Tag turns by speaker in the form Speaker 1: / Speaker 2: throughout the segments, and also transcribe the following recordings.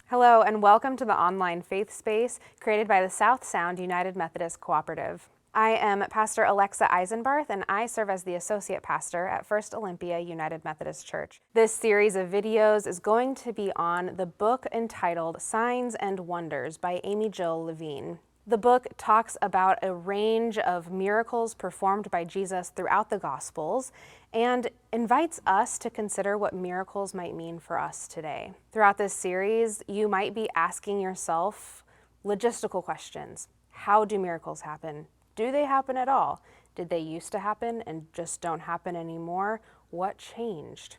Speaker 1: Hello, and welcome to the online faith space created by the South Sound United Methodist Cooperative. I am Pastor Alexa Eisenbarth, and I serve as the Associate Pastor at First Olympia United Methodist Church. This series of videos is going to be on the book entitled Signs and Wonders by Amy Jill Levine. The book talks about a range of miracles performed by Jesus throughout the Gospels and invites us to consider what miracles might mean for us today. Throughout this series, you might be asking yourself logistical questions. How do miracles happen? Do they happen at all? Did they used to happen and just don't happen anymore? What changed?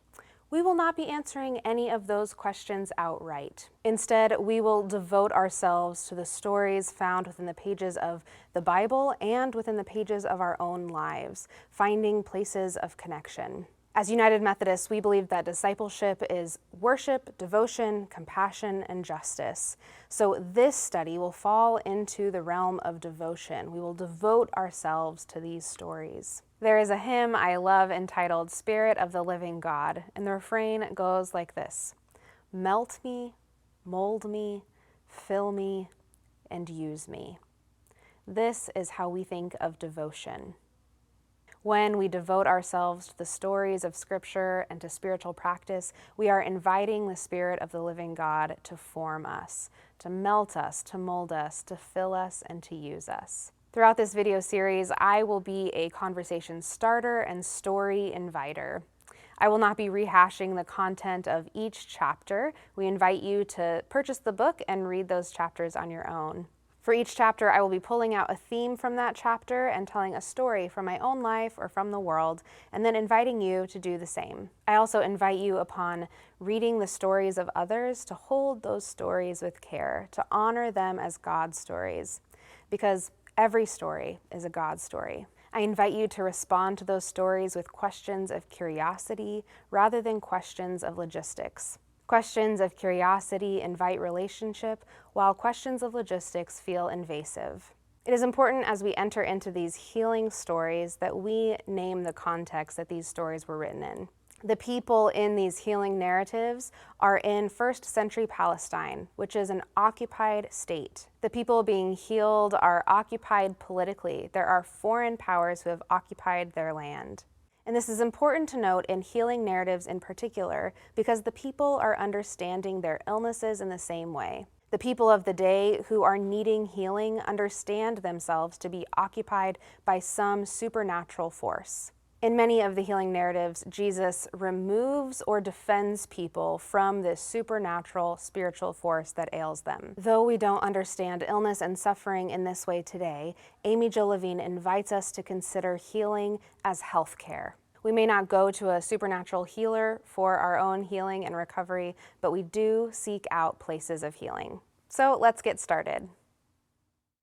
Speaker 1: We will not be answering any of those questions outright. Instead, we will devote ourselves to the stories found within the pages of the Bible and within the pages of our own lives, finding places of connection. As United Methodists, we believe that discipleship is worship, devotion, compassion, and justice. So this study will fall into the realm of devotion. We will devote ourselves to these stories. There is a hymn I love entitled Spirit of the Living God, and the refrain goes like this: melt me, mold me, fill me, and use me. This is how we think of devotion. When we devote ourselves to the stories of Scripture and to spiritual practice, we are inviting the Spirit of the living God to form us, to melt us, to mold us, to fill us, and to use us. Throughout this video series, I will be a conversation starter and story inviter. I will not be rehashing the content of each chapter. We invite you to purchase the book and read those chapters on your own. For each chapter, I will be pulling out a theme from that chapter and telling a story from my own life or from the world, and then inviting you to do the same. I also invite you, upon reading the stories of others, to hold those stories with care, to honor them as God's stories, because every story is a God story. I invite you to respond to those stories with questions of curiosity rather than questions of logistics. Questions of curiosity invite relationship, while questions of logistics feel invasive. It is important as we enter into these healing stories that we name the context that these stories were written in. The people in these healing narratives are in first century Palestine, which is an occupied state. The people being healed are occupied politically. There are foreign powers who have occupied their land. And this is important to note in healing narratives in particular, because the people are understanding their illnesses in the same way. The people of the day who are needing healing understand themselves to be occupied by some supernatural force. In many of the healing narratives, Jesus removes or defends people from this supernatural spiritual force that ails them. Though we don't understand illness and suffering in this way today, Amy Jill Levine invites us to consider healing as health care. We may not go to a supernatural healer for our own healing and recovery, but we do seek out places of healing. So let's get started.